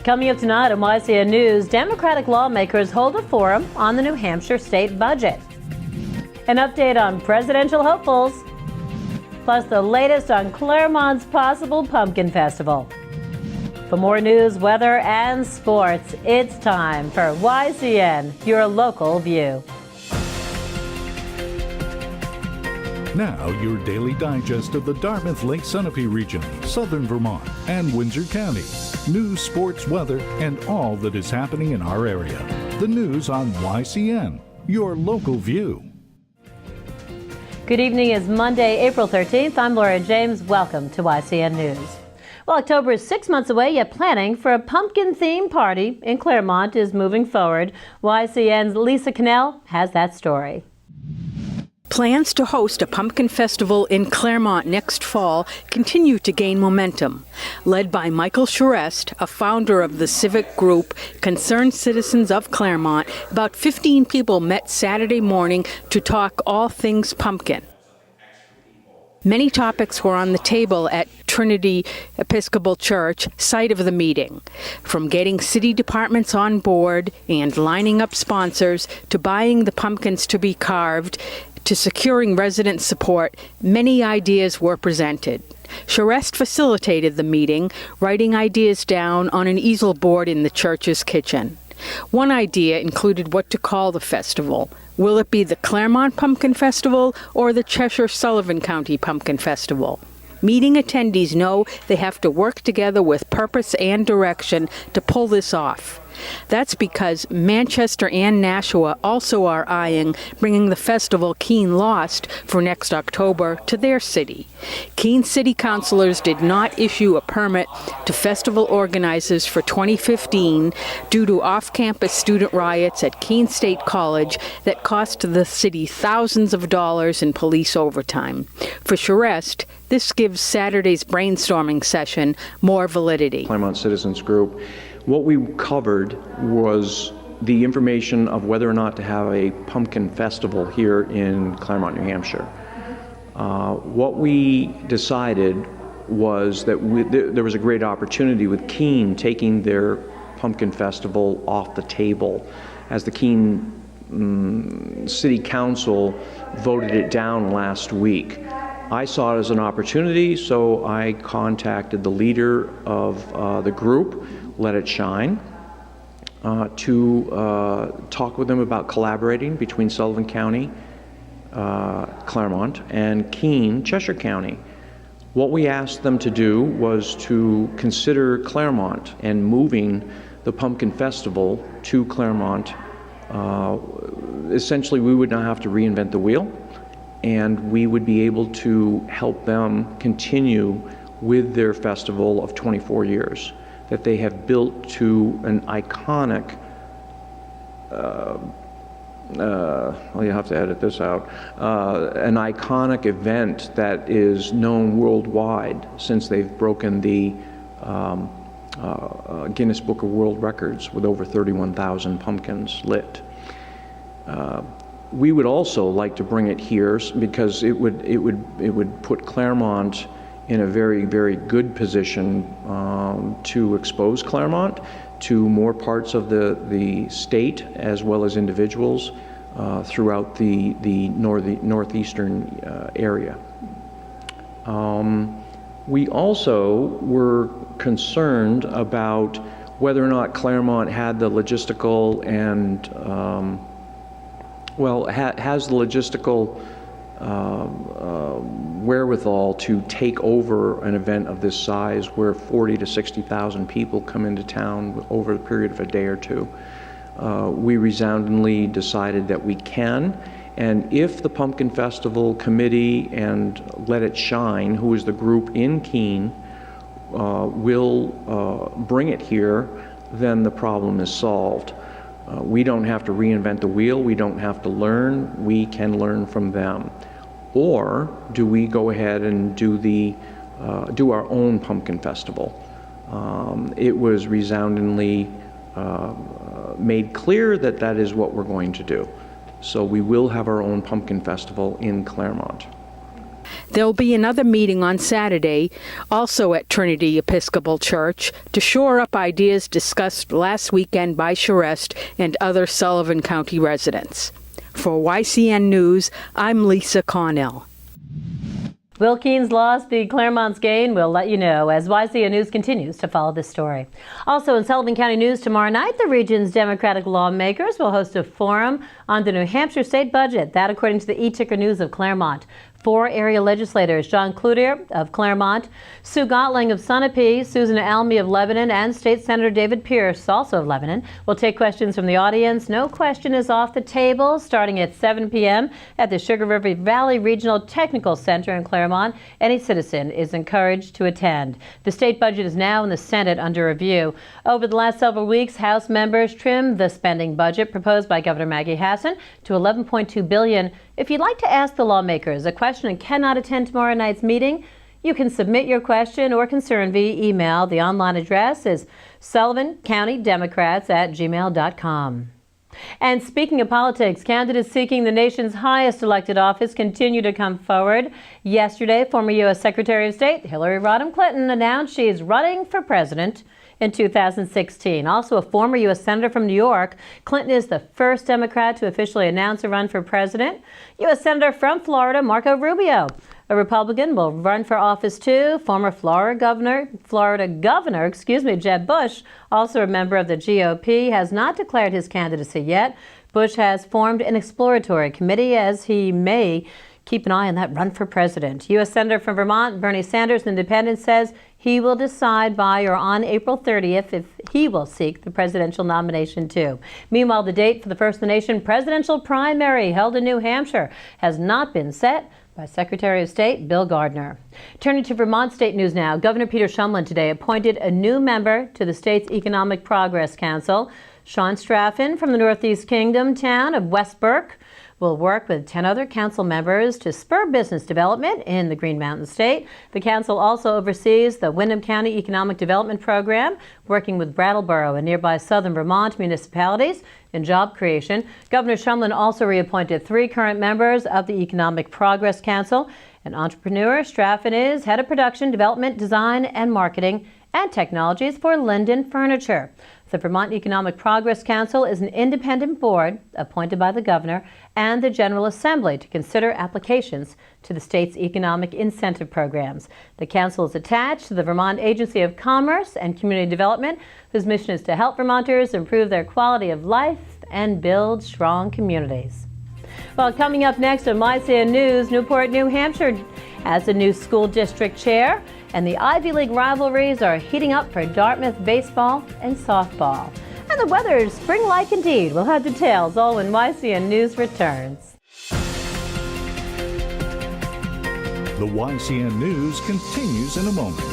Coming up tonight on YCN News, Democratic lawmakers hold a forum on the New Hampshire state budget. An update on presidential hopefuls, plus the latest on Claremont's possible pumpkin festival. For more news, weather, and sports, it's time for YCN, your local view. Now, your daily digest of the Dartmouth Lake Sunapee region, southern Vermont, and Windsor County. News, sports, weather, and all that is happening in our area. The news on YCN, your local view. Good evening. It's Monday, April 13th. I'm Laura James. Welcome to YCN News. Well, October is 6 months away, yet planning for a pumpkin-themed party in Claremont is moving forward. YCN's Lisa Cannell has that story. Plans to host a pumpkin festival in Claremont next fall continue to gain momentum. Led by Michael Charest, a founder of the civic group Concerned Citizens of Claremont, about 15 people met Saturday morning to talk all things pumpkin. Many topics were on the table at Trinity Episcopal Church, site of the meeting, from getting city departments on board and lining up sponsors to buying the pumpkins to be carved to securing resident support. Many ideas were presented. Charest facilitated the meeting, writing ideas down on an easel board in the church's kitchen. One idea included what to call the festival. Will it be the Claremont Pumpkin Festival or the Cheshire-Sullivan County Pumpkin Festival? Meeting attendees know they have to work together with purpose and direction to pull this off. That's because Manchester and Nashua also are eyeing bringing the festival Keene lost for next October to their city. Keene City Councilors did not issue a permit to festival organizers for 2015 due to off-campus student riots at Keene State College that cost the city thousands of dollars in police overtime. For Charest, this gives Saturday's brainstorming session more validity. Claremont Citizens Group. What we covered was the information of whether or not to have a pumpkin festival here in Claremont, New Hampshire. What we decided was that there was a great opportunity with Keene taking their pumpkin festival off the table, as the Keene City Council voted it down last week. I saw it as an opportunity, so I contacted the leader of the group, Let It Shine, to talk with them about collaborating between Sullivan County, Claremont, and Keene, Cheshire County. What we asked them to do was to consider Claremont and moving the Pumpkin Festival to Claremont. Essentially, we would not have to reinvent the wheel, and we would be able to help them continue with their festival of 24 years that they have built to an iconic, well, you have to edit this out, an iconic event that is known worldwide since they've broken the Guinness Book of World Records with over 31,000 pumpkins lit. We would also like to bring it here because it would put Claremont in a very, very good position to expose Claremont to more parts of the state as well as individuals throughout the northeastern area. We also were concerned about whether or not Claremont had the logistical and has the logistical wherewithal to take over an event of this size where 40 to 60,000 people come into town over the period of a day or two. We resoundingly decided that we can, and if the Pumpkin Festival Committee and Let It Shine, who is the group in Keene, will bring it here, then the problem is solved. We don't have to reinvent the wheel, we don't have to learn, we can learn from them. Or do we go ahead and do our own pumpkin festival? It was resoundingly made clear that that is what we're going to do. So we will have our own pumpkin festival in Claremont. There'll be another meeting on Saturday, also at Trinity Episcopal Church, to shore up ideas discussed last weekend by Charest and other Sullivan County residents. For YCN News, I'm Lisa Connell. Will Keens lost, the Claremont's gain? We'll let you know as YCN News continues to follow this story. Also in Sullivan County News tomorrow night, the region's Democratic lawmakers will host a forum on the New Hampshire state budget. That according to the e-ticker News of Claremont. 4 area legislators, John Cloutier of Claremont, Sue Gottling of Sunapee, Susan Almy of Lebanon, and State Senator David Pierce, also of Lebanon, will take questions from the audience. No question is off the table, starting at 7 p.m. at the Sugar River Valley Regional Technical Center in Claremont. Any citizen is encouraged to attend. The state budget is now in the Senate under review. Over the last several weeks, House members trimmed the spending budget proposed by Governor Maggie Hassan to $11.2 billion. If you'd like to ask the lawmakers a question and cannot attend tomorrow night's meeting, you can submit your question or concern via email. The online address is sullivancounty.democrats@gmail.com. And speaking of politics, candidates seeking the nation's highest elected office continue to come forward. Yesterday, former U.S. Secretary of State Hillary Rodham Clinton announced she is running for president in 2016. Also a former U.S. Senator from New York, Clinton is the first Democrat to officially announce a run for president. U.S. Senator from Florida, Marco Rubio, a Republican, will run for office too. Former Florida Governor, Jeb Bush, also a member of the GOP, has not declared his candidacy yet. Bush has formed an exploratory committee as he may keep an eye on that run for president. U.S. Senator from Vermont, Bernie Sanders, an independent, says he will decide by or on April 30th if he will seek the presidential nomination too. Meanwhile, the date for the First of the Nation presidential primary held in New Hampshire has not been set by Secretary of State Bill Gardner. Turning to Vermont state news now, Governor Peter Shumlin today appointed a new member to the state's Economic Progress Council. Sean Straffen from the Northeast Kingdom town of West Burke will work with 10 other council members to spur business development in the Green Mountain State. The council also oversees the Windham County Economic Development Program, working with Brattleboro and nearby southern Vermont municipalities in job creation. Governor Shumlin also reappointed 3 current members of the Economic Progress Council. An entrepreneur, Straffen is head of production, development, design, and marketing and technologies for Linden Furniture. The Vermont Economic Progress Council is an independent board appointed by the governor and the General Assembly to consider applications to the state's economic incentive programs. The council is attached to the Vermont Agency of Commerce and Community Development, whose mission is to help Vermonters improve their quality of life and build strong communities. Well, coming up next on YCN News, Newport, New Hampshire has a new school district chair, and the Ivy League rivalries are heating up for Dartmouth baseball and softball. And the weather is spring-like indeed. We'll have details all when YCN News returns. The YCN News continues in a moment.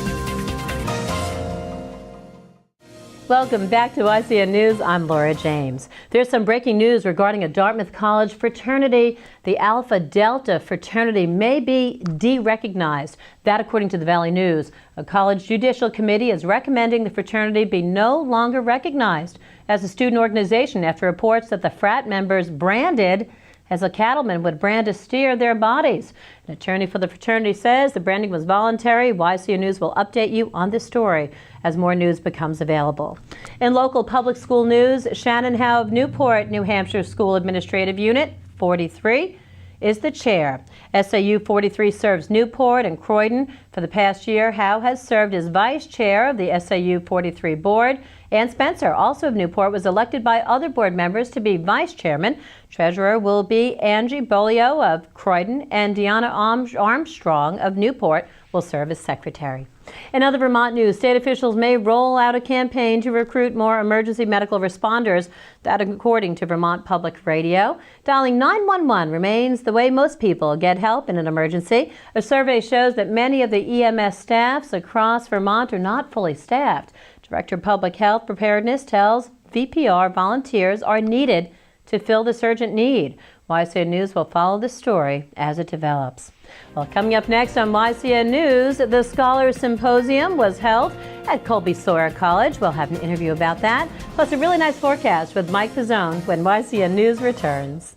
Welcome back to YCN News. I'm Laura James. There's some breaking news regarding a Dartmouth College fraternity. The Alpha Delta fraternity may be de-recognized. That according to the Valley News. A college judicial committee is recommending the fraternity be no longer recognized as a student organization after reports that the frat members branded as a cattleman would brand a steer their bodies. An attorney for the fraternity says the branding was voluntary. YCN News will update you on this story as more news becomes available. In local public school news, Shannon Howe of Newport, New Hampshire School Administrative Unit 43 is the chair. SAU 43 serves Newport and Croydon. For the past year, Howe has served as vice chair of the SAU 43 board. Ann Spencer, also of Newport, was elected by other board members to be vice chairman. Treasurer will be Angie Bolio of Croydon, and Deanna Armstrong of Newport will serve as secretary. In other Vermont news, state officials may roll out a campaign to recruit more emergency medical responders. That according to Vermont Public Radio. Dialing 911 remains the way most people get help in an emergency. A survey shows that many of the EMS staffs across Vermont are not fully staffed. Director of Public Health Preparedness tells VPR volunteers are needed to fill this urgent need. YCN News will follow the story as it develops. Well, coming up next on YCN News, the Scholars Symposium was held at Colby Sawyer College. We'll have an interview about that, plus a really nice forecast with Mike Pizzone when YCN News returns.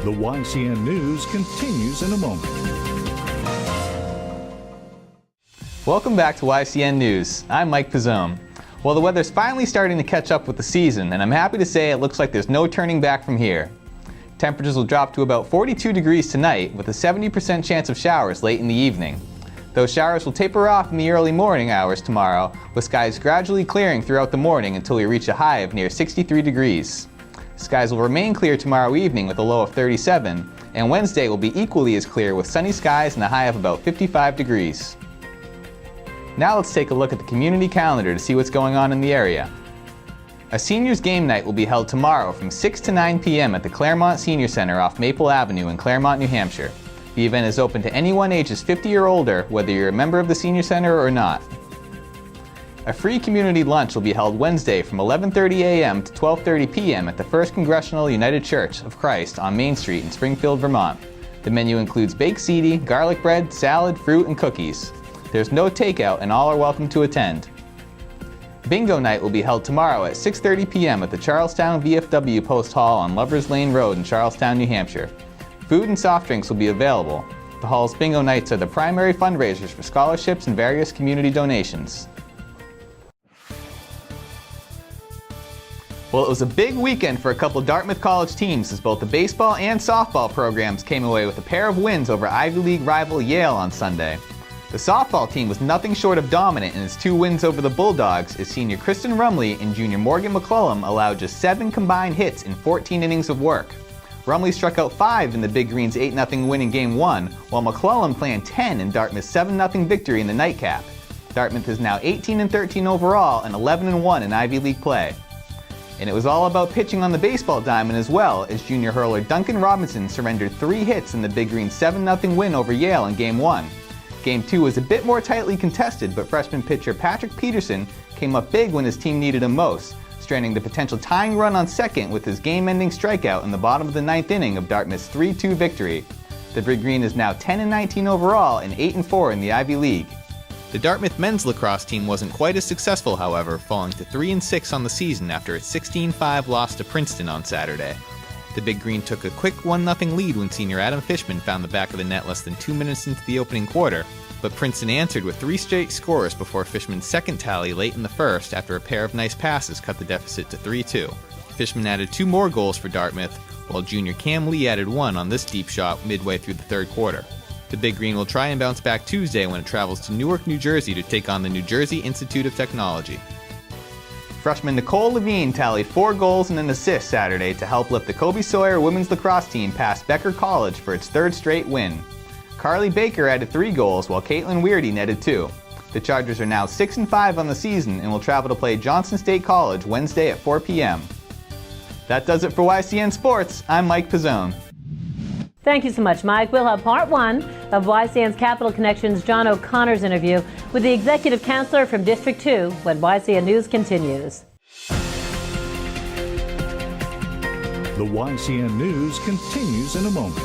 The YCN News continues in a moment. Welcome back to YCN News. I'm Mike Pizzone. Well, the weather's finally starting to catch up with the season, and I'm happy to say it looks like there's no turning back from here. Temperatures will drop to about 42 degrees tonight, with a 70% chance of showers late in the evening. Those showers will taper off in the early morning hours tomorrow, with skies gradually clearing throughout the morning until we reach a high of near 63 degrees. Skies will remain clear tomorrow evening with a low of 37, and Wednesday will be equally as clear with sunny skies and a high of about 55 degrees. Now let's take a look at the community calendar to see what's going on in the area. A seniors game night will be held tomorrow from 6 to 9 p.m. at the Claremont Senior Center off Maple Avenue in Claremont, New Hampshire. The event is open to anyone ages 50 or older, whether you're a member of the senior center or not. A free community lunch will be held Wednesday from 11:30 a.m. to 12:30 p.m. at the First Congregational United Church of Christ on Main Street in Springfield, Vermont. The menu includes baked ziti, garlic bread, salad, fruit, and cookies. There's no takeout and all are welcome to attend. Bingo night will be held tomorrow at 6:30 p.m. at the Charlestown VFW Post Hall on Lovers Lane Road in Charlestown, New Hampshire. Food and soft drinks will be available. The Hall's bingo nights are the primary fundraisers for scholarships and various community donations. Well, it was a big weekend for a couple Dartmouth College teams as both the baseball and softball programs came away with a pair of wins over Ivy League rival Yale on Sunday. The softball team was nothing short of dominant in its 2 wins over the Bulldogs as senior Kristen Rumley and junior Morgan McClellan allowed just 7 combined hits in 14 innings of work. Rumley struck out 5 in the Big Green's 8-0 win in Game 1, while McClellan planned 10 in Dartmouth's 7-0 victory in the nightcap. Dartmouth is now 18-13 overall and 11-1 in Ivy League play. And it was all about pitching on the baseball diamond as well, as junior hurler Duncan Robinson surrendered 3 hits in the Big Green's 7-0 win over Yale in Game 1. Game 2 was a bit more tightly contested, but freshman pitcher Patrick Peterson came up big when his team needed him most, stranding the potential tying run on second with his game-ending strikeout in the bottom of the 9th inning of Dartmouth's 3-2 victory. The Big Green is now 10-19 overall and 8-4 in the Ivy League. The Dartmouth men's lacrosse team wasn't quite as successful, however, falling to 3-6 on the season after its 16-5 loss to Princeton on Saturday. The Big Green took a quick 1-0 lead when senior Adam Fishman found the back of the net less than 2 minutes into the opening quarter, but Princeton answered with 3 straight scores before Fishman's second tally late in the first after a pair of nice passes cut the deficit to 3-2. Fishman added 2 more goals for Dartmouth, while junior Cam Lee added 1 on this deep shot midway through the third quarter. The Big Green will try and bounce back Tuesday when it travels to Newark, New Jersey to take on the New Jersey Institute of Technology. Freshman Nicole Levine tallied 4 goals and an assist Saturday to help lift the Kobe Sawyer women's lacrosse team past Becker College for its 3rd straight win. Carly Baker added 3 goals while Caitlin Weirdy netted 2. The Chargers are now 6-5 on the season and will travel to play Johnson State College Wednesday at 4 p.m. That does it for YCN Sports. I'm Mike Pizzone. Thank you so much, Mike. We'll have part 1 of YCN's Capital Connections John O'Connor's interview with the Executive Counselor from District 2 when YCN News continues. The YCN News continues in a moment.